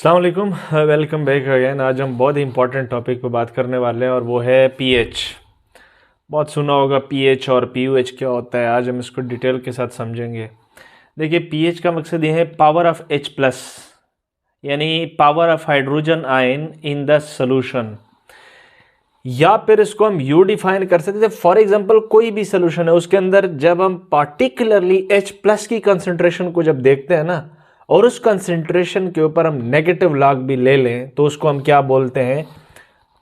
अस्सलाम वालेकुम, welcome back again. आज हम बहुत ही इंपॉर्टेंट टॉपिक पे बात करने वाले हैं और वो है पीएच। बहुत सुना होगा पीएच और पीयूएच क्या होता है। आज हम इसको डिटेल के साथ समझेंगे। देखिए, पीएच का मकसद ये है पावर ऑफ H प्लस, यानी power of hydrogen ion in the solution, या फिर इसको हम यू डिफाइन कर सकते हैं। फॉर एग्जांपल, कोई भी सोल्यूशन है उसके अंदर जब हम पार्टिकुलरली H प्लस की कंसंट्रेशन को जब देखते हैं ना, और उस कंसंट्रेशन के ऊपर हम नेगेटिव लॉग भी ले लें तो उसको हम क्या बोलते हैं?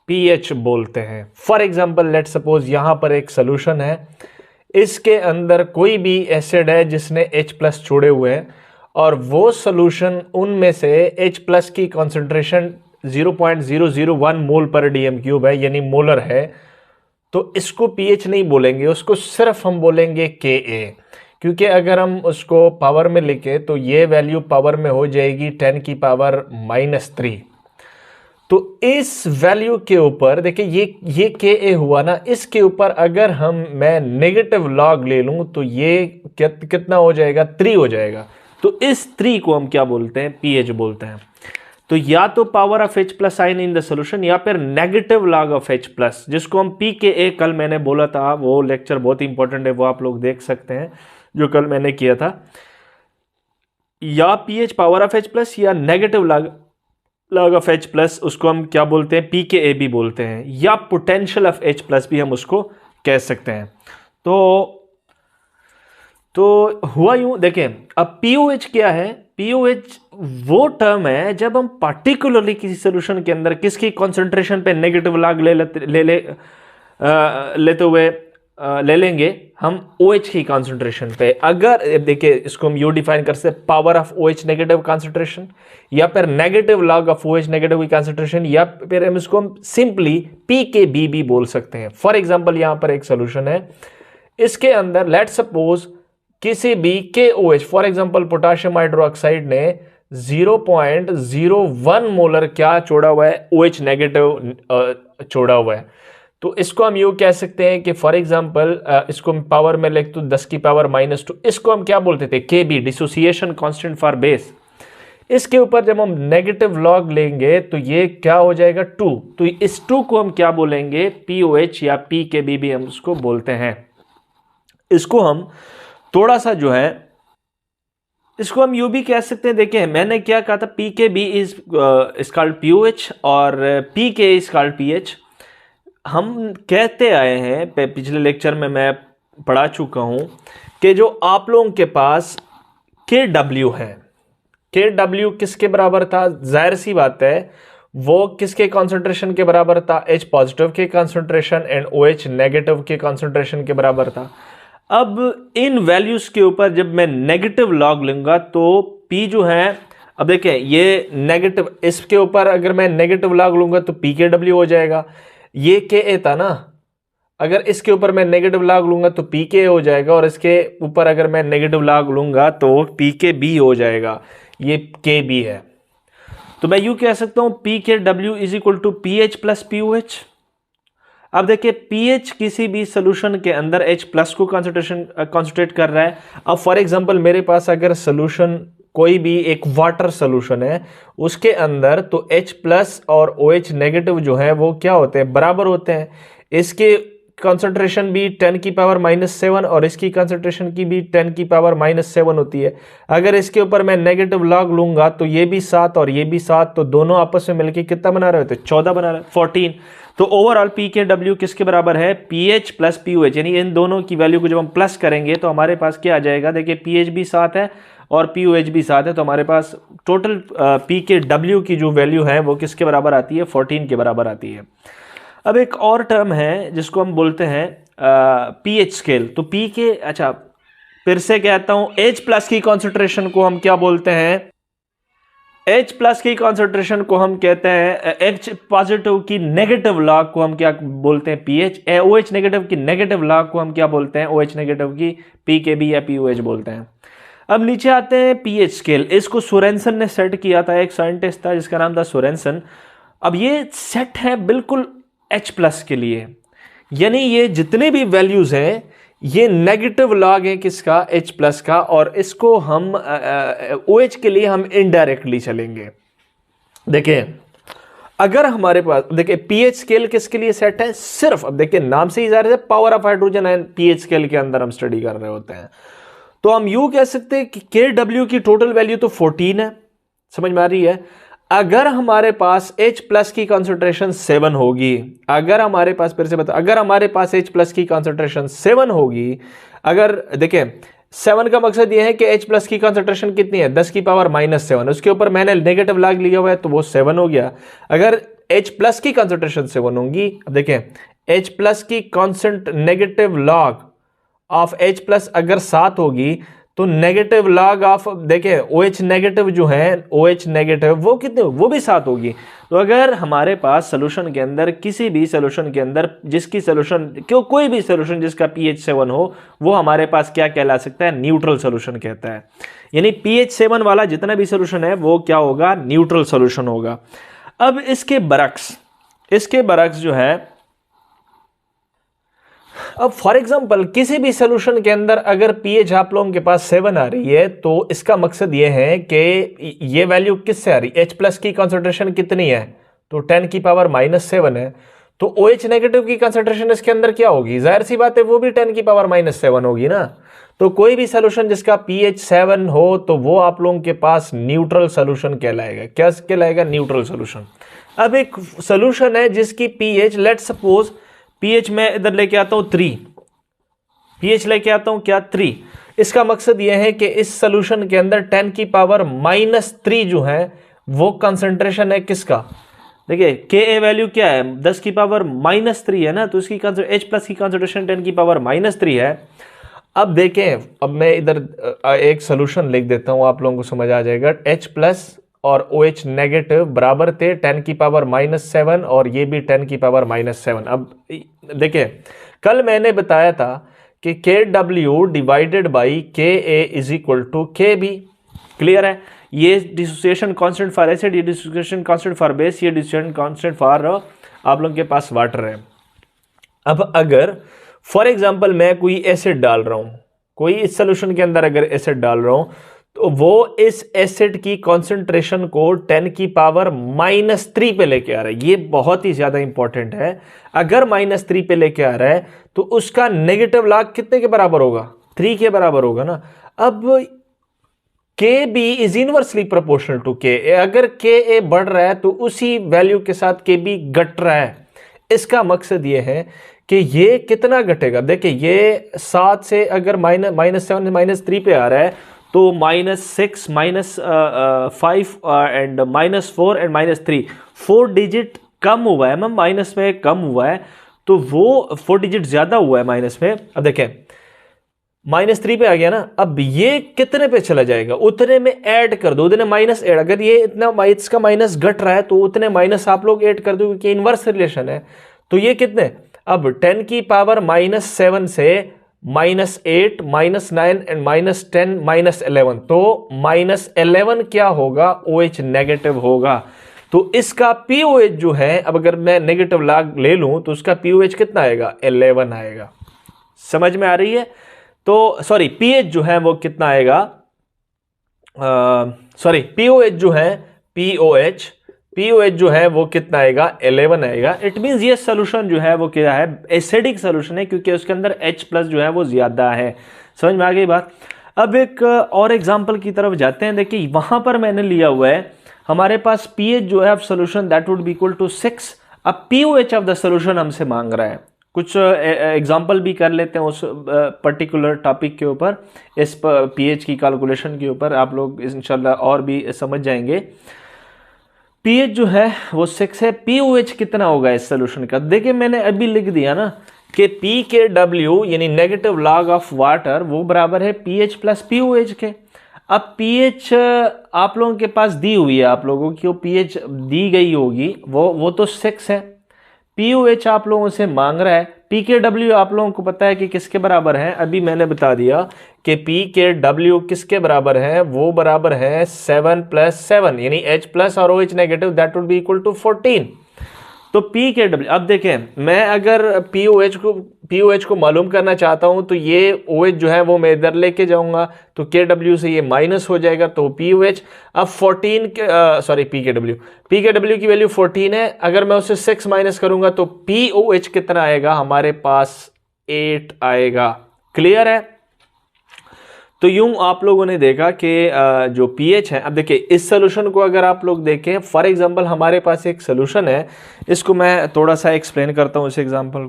पीएच बोलते हैं। फॉर एग्जांपल, लेट सपोज यहां पर एक सोल्यूशन है, इसके अंदर कोई भी एसिड है जिसने H प्लस छोड़े हुए हैं, और वो सोल्यूशन उनमें से H प्लस की कंसंट्रेशन 0.001 मोल पर डीएम क्यूब है, यानी मोलर है। तो इसको पीएच नहीं बोलेंगे, उसको सिर्फ हम बोलेंगे Ka, क्योंकि अगर हम उसको पावर में लिखे तो ये वैल्यू पावर में हो जाएगी 10 की पावर -3। तो इस वैल्यू के ऊपर देखिए, ये Ka हुआ ना, इसके ऊपर अगर मैं नेगेटिव लॉग ले लूं तो ये कितना हो जाएगा? 3 हो जाएगा। तो इस 3 को हम क्या बोलते हैं? पीएच बोलते हैं। तो या तो पावर ऑफ H प्लस आइन इन द सोल्यूशन, या फिर negative log of H plus, जिसको हम pKa, कल मैंने बोला था, वो लेक्चर बहुत इंपॉर्टेंट है, वो आप लोग देख सकते हैं जो कल मैंने किया था। या pH power of H plus या negative log of H plus, उसको हम क्या बोलते हैं? pKa भी बोलते हैं, या पोटेंशियल ऑफ H प्लस भी हम उसको कह सकते हैं। तो हुआ यूं, देखें अब पीओएच क्या है? पीओएच वो टर्म है जब हम पार्टिकुलरली किसी सोल्यूशन के अंदर किसकी कंसंट्रेशन पे नेगेटिव लॉग ले लेंगे हम OH की कंसंट्रेशन पे। अगर देखिए, इसको हम यू डिफाइन कर सकते हैं, power of OH negative concentration, या फिर negative log of OH negative की कंसंट्रेशन, या फिर हम इसको सिंपली pKb भी बोल सकते हैं। फॉर एग्जांपल, यहां पर एक सोल्यूशन है, इसके अंदर लेट सपोज किसी भी KOH, for example potassium hydroxide ने 0.01 मोलर क्या छोड़ा हुआ है? OH नेगेटिव छोड़ा हुआ है। तो इसको हम यूं कह सकते हैं कि फॉर एग्जांपल, इसको हम पावर में लिख तो 10 की पावर -2, इसको हम क्या बोलते थे? KB, dissociation constant for base. इसके ऊपर जब हम नेगेटिव लॉग लेंगे तो ये क्या हो जाएगा? 2। तो इस 2 को हम क्या बोलेंगे? POH या pKb भी हम उसको बोलते हैं। इसको हम थोड़ा सा जो है, इसको हम यू भी कह सकते हैं। देखिए, मैंने क्या कहा था? pKb इज कॉल्ड POH और pK इज कॉल्ड pH। हम कहते आए हैं, पिछले लेक्चर में मैं पढ़ा चुका हूं कि जो आप लोगों के पास Kw है, Kw किसके बराबर था? जाहिर सी बात है, वो किसके कंसंट्रेशन के बराबर था? H पॉजिटिव के कंसंट्रेशन एंड OH नेगेटिव के कंसंट्रेशन के बराबर था। अब इन वैल्यूज के ऊपर जब मैं नेगेटिव लॉग लूंगा तो P जो है, अब देखें ये नेगेटिव, इसके ऊपर अगर मैं नेगेटिव लॉग लूंगा तो pKw हो जाएगा। ये Ka था ना, अगर इसके ऊपर मैं नेगेटिव लॉग लूंगा तो pK हो जाएगा, और इसके ऊपर अगर मैं नेगेटिव लॉग लूंगा तो pKb हो जाएगा। ये Kb है। तो मैं यूं कह सकता हूं pKw is equal to pH plus POH। अब देखिए, pH किसी भी सोल्यूशन के अंदर H प्लस को कंसंट्रेट कर रहा है। अब फॉर एग्जांपल, मेरे पास अगर सोल्यूशन कोई भी एक वाटर सोल्यूशन है, उसके अंदर तो H प्लस और OH नेगेटिव जो है वो क्या होते हैं? बराबर होते हैं। इसके कंसंट्रेशन भी 10 की पावर -7 और इसकी कंसंट्रेशन की भी 10 की पावर -7 होती है। अगर इसके ऊपर मैं नेगेटिव लॉग लूंगा तो ये भी 7 और ये भी 7, तो दोनों आपस में मिलकर कितना बना रहे होते? 14 बना रहे, 14। तो ओवरऑल pKw किसके बराबर है? pH प्लस POH, यानी इन दोनों की वैल्यू को जब हम प्लस करेंगे तो हमारे पास क्या आ जाएगा? देखिए, pH भी 7 है और POH भी 7 है, तो हमारे पास टोटल pKw की जो वैल्यू है वो किसके बराबर आती है? 14 के बराबर आती है। अब एक और टर्म है जिसको हम बोलते हैं pH स्केल। तो अच्छा, फिर से कहता हूं, H प्लस की कॉन्सेंट्रेशन को हम क्या बोलते हैं? H प्लस की कॉन्सेंट्रेशन को हम कहते हैं, H पॉजिटिव की नेगेटिव लॉग को हम क्या बोलते हैं? pH। OH नेगेटिव की नेगेटिव लॉग को हम क्या बोलते हैं? OH नेगेटिव की pKb या POH बोलते हैं। अब नीचे आते हैं pH स्केल। इसको सोरेनसन ने सेट किया था, एक साइंटिस्ट था जिसका नाम था सोरेनसन। अब ये सेट है बिल्कुल H प्लस के लिए, यानी ये जितने भी वैल्यूज हैं ये नेगेटिव लॉग है किसका? H प्लस का, और इसको हम OH के लिए हम इनडायरेक्टली चलेंगे। देखिए अगर हमारे पास देखिए पीएच स्केल किसके लिए सेट है, सिर्फ अब देखिए नाम से ही जाहिर है power of hydrogen ion pH scale के अंदर हम स्टडी कर रहे होते हैं। तो हम यूं कह सकते हैं कि KW की टोटल वैल्यू तो 14 है, समझ में आ रही है। अगर हमारे पास H प्लस की कॉन्सेंट्रेशन 7 होगी, अगर हमारे पास फिर से बता, अगर हमारे पास H प्लस की कॉन्सेंट्रेशन 7 होगी, अगर देखें 7 का मकसद यह है कि H प्लस की कॉन्सेंट्रेशन कितनी है 10 की पावर -7, उसके ऊपर मैंने नेगेटिव लॉग लिया हुआ है तो वो 7 हो गया। अगर H प्लस की कॉन्सेंट्रेशन 7 होगी, देखें H प्लस की कॉन्सेंट negative log of H plus अगर 7 होगी तो नेगेटिव लॉग ऑफ देखिए OH नेगेटिव जो है OH नेगेटिव वो कितने, वो भी 7 होगी। तो अगर हमारे पास सोल्यूशन के अंदर किसी भी सोल्यूशन के अंदर जिसकी सोल्यूशन क्यों कोई भी सोल्यूशन जिसका pH 7 हो वो हमारे पास क्या कहला सकता है, न्यूट्रल सोल्यूशन कहता है। यानी pH 7 वाला जितना भी सोल्यूशन है वो क्या होगा, न्यूट्रल सोल्यूशन होगा। अब इसके बरक्स जो है, अब फॉर एग्जांपल किसी भी सोल्यूशन के अंदर अगर पीएच आप लोगों के पास 7 आ रही है तो इसका मकसद ये है कि ये वैल्यू किससे आ रही है, H प्लस की कंसंट्रेशन कितनी है तो 10 की पावर -7 है, तो OH नेगेटिव की कंसंट्रेशन इसके अंदर क्या होगी, जाहिर सी बात है वो भी 10 की पावर -7 होगी ना। तो कोई भी सोल्यूशन जिसका pH 7 हो तो वो आप लोगों के पास न्यूट्रल सोल्यूशन कहलाएगा। क्या कहलाएगा, न्यूट्रल सोल्यूशन। अब एक सोल्यूशन है जिसकी pH लेट्स सपोज pH मैं इधर लेके आता हूं 3, pH लेके आता हूं क्या 3, इसका मकसद यह है कि इस सोल्यूशन के अंदर 10 की पावर -3 जो है वो कंसंट्रेशन है किसका, देखिए Ka वैल्यू क्या है 10 की पावर -3 है ना, तो इसकी H प्लस की कंसंट्रेशन 10 की पावर -3 है। अब देखें, अब मैं इधर एक सोल्यूशन लिख देता हूं आप लोगों को समझ आ जाएगा। H प्लस और OH नेगेटिव बराबर थे 10 की पावर -7 और ये भी 10 की पावर -7। अब देखिए कल मैंने बताया था कि KW divided by KA is equal to KB, clear है। ये डिसोसिएशन कांस्टेंट फॉर एसिड, ये डिसोसिएशन कांस्टेंट फॉर बेस, ये डिसोसिएशन कांस्टेंट फॉर आप लोगों के पास वाटर है। अब अगर फॉर एग्जांपल मैं कोई एसिड डाल रहा हूं, कोई इस सोल्यूशन के अंदर अगर एसिड डाल रहा हूं तो वो इस एसिड की कॉन्सेंट्रेशन को 10 की पावर -3 पे लेके आ रहा है। ये बहुत ही ज्यादा इंपॉर्टेंट है। अगर -3 पे लेके आ रहा है तो उसका नेगेटिव लॉग कितने के बराबर होगा, 3 के बराबर होगा ना। अब KB is inversely proportional to Ka, अगर Ka बढ़ रहा है तो उसी वैल्यू के साथ KB घट रहा है। इसका मकसद ये है कि ये कितना घटेगा, देखिए ये 7 से अगर -7 से -3 पे आ रहा है तो -6 -5 एंड -4 एंड -3 4 डिजिट कम हुआ है मैम, माइनस में कम हुआ है तो वो 4 डिजिट ज्यादा हुआ है माइनस में। अब देखें -3 पे आ गया ना, अब ये कितने पे चला जाएगा, उतने में ऐड कर दो, उतने माइनस ऐड, अगर ये इतना इसका माइनस घट रहा है तो उतने माइनस आप लोग ऐड कर दो क्योंकि इनवर्स रिलेशन है। तो ये कितने, अब 10 की पावर -7 से -8 -9 एंड -10 -11, तो -11 क्या होगा, OH नेगेटिव होगा। तो इसका POH जो है, अब अगर मैं नेगेटिव लॉग ले लूं तो उसका POH कितना आएगा, 11 आएगा। समझ में आ रही है। तो सॉरी pH जो है वो कितना आएगा, सॉरी POH जो है POH जो है वो कितना आएगा, 11 आएगा। इट मींस ये सोल्यूशन जो है वो क्या है, एसिडिक सोल्यूशन है क्योंकि उसके अंदर H प्लस जो है वो ज्यादा है। समझ में आ गई बात। अब एक और एग्जांपल की तरफ जाते हैं। देखिए वहां पर मैंने लिया हुआ है हमारे पास pH जो है solution that would be equal to 6। अब POH ऑफ द सोल्यूशन हमसे मांग रहा है। कुछ एग्जांपल भी कर लेते हैं उस पर्टिकुलर टॉपिक के ऊपर, इस pH की कैलकुलेशन के ऊपर आप लोग इंशाल्लाह और भी समझ जाएंगे। pH जो है वो 6 है, POH कितना होगा इस सोल्यूशन का, देखिए मैंने अभी लिख दिया ना कि PKW यानी नेगेटिव लॉग ऑफ वाटर वो बराबर है pH प्लस POH के। अब pH आप लोगों के पास दी हुई है, आप लोगों की pH दी गई होगी वो तो 6 है। POH आप लोगों से मांग रहा है, PKW आप लोगों को पता है कि किसके बराबर है, अभी मैंने बता दिया कि PKW किसके बराबर है, वो बराबर है 7 + 7 यानी H प्लस और OH negative that would be equal to 14। तो पी के डब्ल्यू, अब देखें मैं अगर पीओएच को मालूम करना चाहता हूं तो ये ओएच जो है वो मैं इधर लेके जाऊंगा, तो के डब्ल्यू से ये माइनस हो जाएगा, तो पीओएच अब 14 के सॉरी पी के डब्ल्यू की वैल्यू 14 है, अगर मैं उससे 6 माइनस करूंगा तो पीओएच कितना आएगा, हमारे पास 8 आएगा। क्लियर है? तो यूं आप लोगों ने देखा कि जो पीएच है, अब देखिए इस सोल्यूशन को अगर आप लोग देखें, फॉर एग्जांपल हमारे पास एक सोल्यूशन है, इसको मैं थोड़ा सा एक्सप्लेन करता हूं इस एग्जांपल।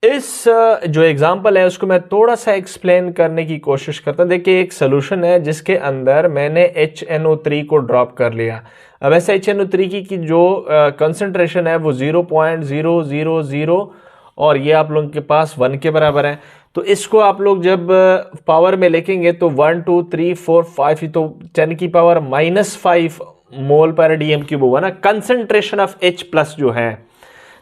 इस जो एग्जांपल है उसको मैं थोड़ा सा एक्सप्लेन करने की कोशिश करता हूं। देखिए एक सोल्यूशन है जिसके अंदर मैंने HNO3 को ड्रॉप कर लिया। अब ऐसे HNO3 की जो कंसंट्रेशन है वो 0.000 और ये आप लोगों के पास 1 के बराबर है। तो इसको आप लोग जब पावर में लिखेंगे तो 1 2 3 4 5, तो 10 की पावर -5 मोल पर डीएम क्यूब होगा ना। कंसंट्रेशन ऑफ H प्लस जो है,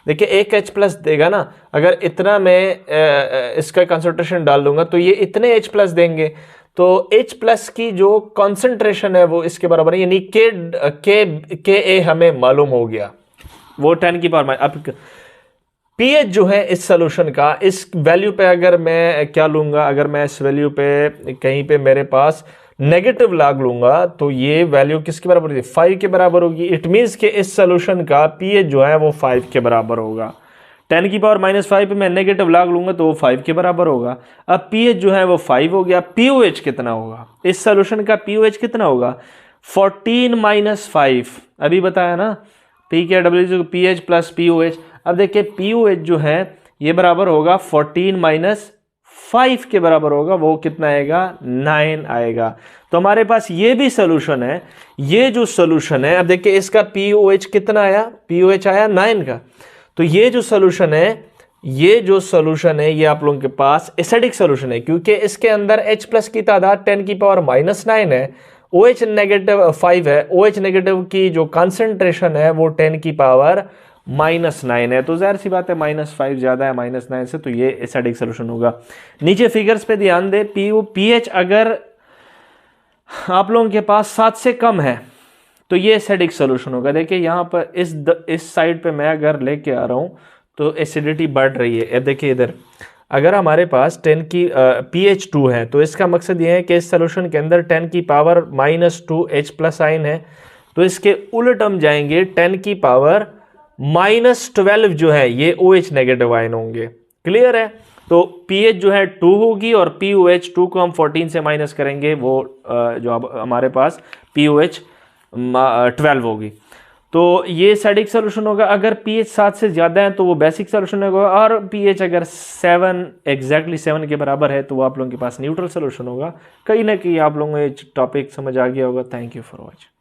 देखिए एक H प्लस देगा ना, अगर इतना मैं इसका कंसंट्रेशन डाल दूंगा तो ये इतने H प्लस देंगे, तो H प्लस की जो कंसंट्रेशन है वो इसके बराबर है, यानी के ए हमें मालूम हो गया, वो 10 की पावर। अब पीएच जो है इस सोल्यूशन का, इस वैल्यू पे अगर मैं क्या लूंगा, अगर मैं इस वैल्यू पे कहीं पे मेरे पास नेगेटिव लॉग लूंगा तो ये वैल्यू किसके बराबर होगी, 5 के बराबर होगी। इट मींस कि इस सोल्यूशन का पीएच जो है वो 5 के बराबर होगा। 10 की पावर -5 पे मैं नेगेटिव लॉग लूंगा तो वो 5 के बराबर होगा। अब पीएच जो है वो 5 हो गया। पीओएच कितना होगा, इस सोल्यूशन का पीओएच कितना होगा, 14 - 5, अभी बताया ना, पी के डब्ल्यू पीएच प्लस पीओएच। अब देखिए पीओएच जो है ये बराबर होगा 14 - 5 के बराबर होगा, वो कितना आएगा, 9 आएगा। तो हमारे पास ये भी सोल्यूशन है, ये जो सोल्यूशन है, अब देखिए इसका पीओएच कितना आया, पीओएच आया 9 का। तो ये जो सोल्यूशन है ये आप लोगों के पास एसिडिक सोल्यूशन है, क्योंकि इसके अंदर H प्लस की तादाद 10 की पावर -9 है, OH नेगेटिव 5 है, OH नेगेटिव की जो कंसंट्रेशन है वो 10 की पावर -9 है, तो जाहिर सी बात है -5 ज्यादा है -9 से, तो ये एसिडिक सोल्यूशन होगा। नीचे फिगर्स पे ध्यान दे, पीएच अगर आप लोगों के पास 7 से कम है तो ये एसिडिक सोल्यूशन होगा। देखिए यहाँ पर इस साइड पे मैं अगर लेके आ रहा हूँ तो एसिडिटी बढ़ रही है। देखिए इधर अगर हमारे पास 10 की pH 2 है तो इसका मकसद ये है कि इस सोल्यूशन के अंदर 10 की पावर -2 H प्लस आइन है, तो इसके उलट हम जाएंगे 10 की पावर -12 जो है ये OH नेगेटिव आयन होंगे। क्लियर है? तो pH जो है 2 होगी और POH 2 को हम 14 से माइनस करेंगे, वो जो अब हमारे पास POH 12 होगी। तो ये एसिडिक सोल्यूशन होगा। अगर pH 7 से ज़्यादा है तो वो बेसिक सोल्यूशन होगा, और pH अगर 7 एग्जैक्टली 7 के बराबर है तो वो आप लोगों के पास न्यूट्रल सोल्यूशन होगा। कहीं ना कहीं आप लोगों को ये टॉपिक समझ आ गया होगा। Thank you for watching.